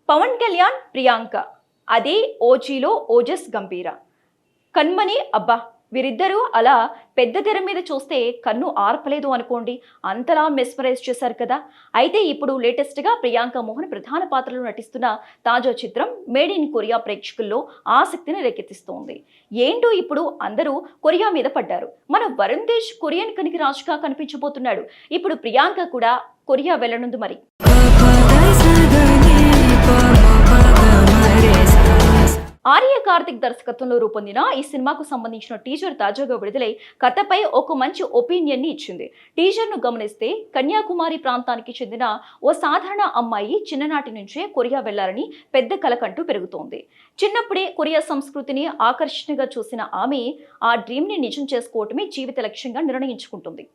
పవన్ కళ్యాణ్ ప్రియాంక అదే ఓజీలో ఓజస్ గంభీర కన్మని అబ్బా వీరిద్దరూ అలా పెద్ద తెర మీద చూస్తే కన్ను ఆర్పలేదు అనుకోండి, అంతలా మెస్మరైజ్ చేశారు కదా. అయితే ఇప్పుడు లేటెస్ట్గా ప్రియాంక మోహన్ ప్రధాన పాత్రలో నటిస్తున్న తాజా చిత్రం మేడ్ ఇన్ కొరియా ప్రేక్షకుల్లో ఆసక్తిని రేకెత్తిస్తోంది. ఏంటో ఇప్పుడు అందరూ కొరియా మీద పడ్డారు. మన వరుణ్ తేజ్ కొరియన్ కనికి రాజుగా కనిపించబోతున్నాడు. ఇప్పుడు ప్రియాంక కూడా కొరియా వెళ్ళనుంది. మరి ఆర్య కార్తిక్ దర్శకత్వంలో రూపొందిన ఈ సినిమాకు సంబంధించిన టీజర్ తాజాగా విడుదలై కథపై ఒక మంచి ఒపీనియన్ ని ఇచ్చింది. టీజర్ ను గమనిస్తే కన్యాకుమారి ప్రాంతానికి చెందిన ఓ సాధారణ అమ్మాయి చిన్ననాటి నుంచే కొరియా వెళ్లాలని పెద్ద కలకంటూ పెరుగుతోంది. చిన్నప్పుడే కొరియా సంస్కృతిని ఆకర్షణగా చూసిన ఆమె ఆ డ్రీమ్ ని నిజం చేసుకోవటమే జీవిత లక్ష్యంగా నిర్ణయించుకుంటుంది.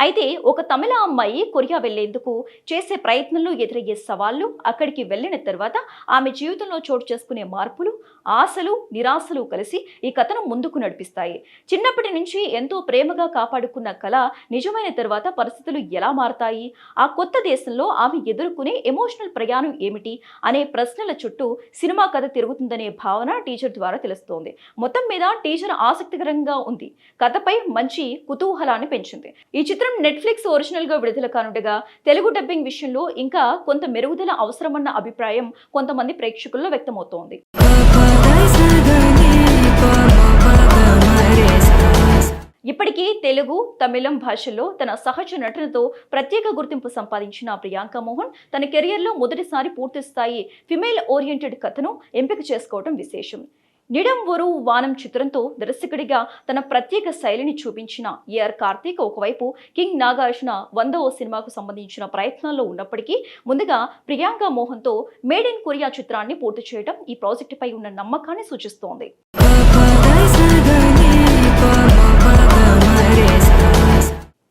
అయితే ఒక తమిళ అమ్మాయి కొరియా వెళ్లేందుకు చేసే ప్రయత్నంలో ఎదురయ్యే సవాళ్లు, అక్కడికి వెళ్లిన తర్వాత ఆమె జీవితంలో చోటు చేసుకునే మార్పులు, ఆశలు, నిరాశలు కలిసి ఈ కథను ముందుకు నడిపిస్తాయి. చిన్నప్పటి నుంచి ఎంతో ప్రేమగా కాపాడుకున్న కళ నిజమైన తర్వాత పరిస్థితులు ఎలా మారతాయి, ఆ కొత్త దేశంలో ఆమె ఎదుర్కొనే ఎమోషనల్ ప్రయాణం ఏమిటి అనే ప్రశ్నల చుట్టూ సినిమా కథ తిరుగుతుందనే భావన టీజర్ ద్వారా తెలుస్తోంది. మొత్తం మీద టీజర్ ఆసక్తికరంగా ఉంది, కథపై మంచి కుతూహలాన్ని పెంచింది. ఈ చిత్రం నెట్ఫ్లిక్స్ ఒరిజినల్ గా విడుదల కానుండగా తెలుగు డబ్బింగ్ విషయంలో ఇంకా కొంత మెరుగుదల అవసరమన్న అభిప్రాయం కొంతమంది ప్రేక్షకుల్లో వ్యక్తమవుతోంది. ఇప్పటికీ తెలుగు, తమిళం భాషల్లో తన సహజ నటనతో ప్రత్యేక గుర్తింపు సంపాదించిన ప్రియాంక మోహన్ తన కెరియర్లో మొదటిసారి పూర్తిస్థాయి ఫిమేల్ ఓరియంటెడ్ కథను ఎంపిక చేసుకోవడం విశేషం. నిడం ఒరు వానం చిత్రంతో దర్శకుడిగా తన ప్రత్యేక శైలిని చూపించిన ఏఆర్ కార్తిక్ ఒకవైపు కింగ్ నాగార్జున 100వ సినిమాకు సంబంధించిన ప్రయత్నాల్లో ఉన్నప్పటికీ ముందుగా ప్రియాంక మోహన్తో మేడ్ ఇన్ కొరియా చిత్రాన్ని పూర్తి చేయడం ఈ ప్రాజెక్టుపై ఉన్న నమ్మకాన్ని సూచిస్తోంది.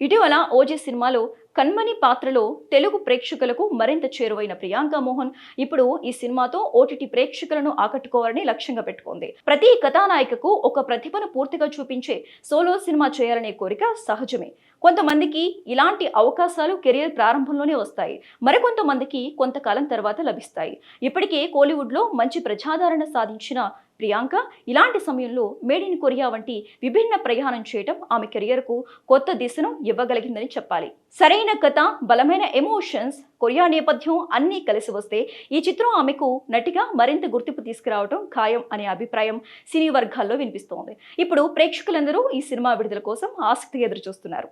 ఇటీవల ఓజీ సినిమాలో కన్మని పాత్రలో తెలుగు ప్రేక్షకులకు మరింత చేరువైన ప్రియాంక మోహన్ ఇప్పుడు ఈ సినిమాతో ఓటీటీ ప్రేక్షకులను ఆకట్టుకోవాలని లక్ష్యంగా పెట్టుకుంది. ప్రతి కథానాయికకు ఒక ప్రతిభను పూర్తిగా చూపించే సోలో సినిమా చేయాలనే కోరిక సహజమే. కొంతమందికి ఇలాంటి అవకాశాలు కెరియర్ ప్రారంభంలోనే వస్తాయి, మరికొంతమందికి కొంతకాలం తర్వాత లభిస్తాయి. ఇప్పటికే కోలీవుడ్లో మంచి ప్రజాదరణ సాధించిన ప్రియాంక ఇలాంటి సమయంలో మేడ్ ఇన్ కొరియా వంటి విభిన్న ప్రయాణం చేయడం ఆమె కెరియర్కు కొత్త దిశను ఇవ్వగలిగిందని చెప్పాలి. సరైన కథ, బలమైన ఎమోషన్స్, కొరియా నేపథ్యం అన్నీ కలిసి వస్తే ఈ చిత్రం ఆమెకు నటిగా మరింత గుర్తింపు తీసుకురావడం ఖాయం అనే అభిప్రాయం సినీ వర్గాల్లో వినిపిస్తోంది. ఇప్పుడు ప్రేక్షకులందరూ ఈ సినిమా విడుదల కోసం ఆసక్తిగా ఎదురుచూస్తున్నారు.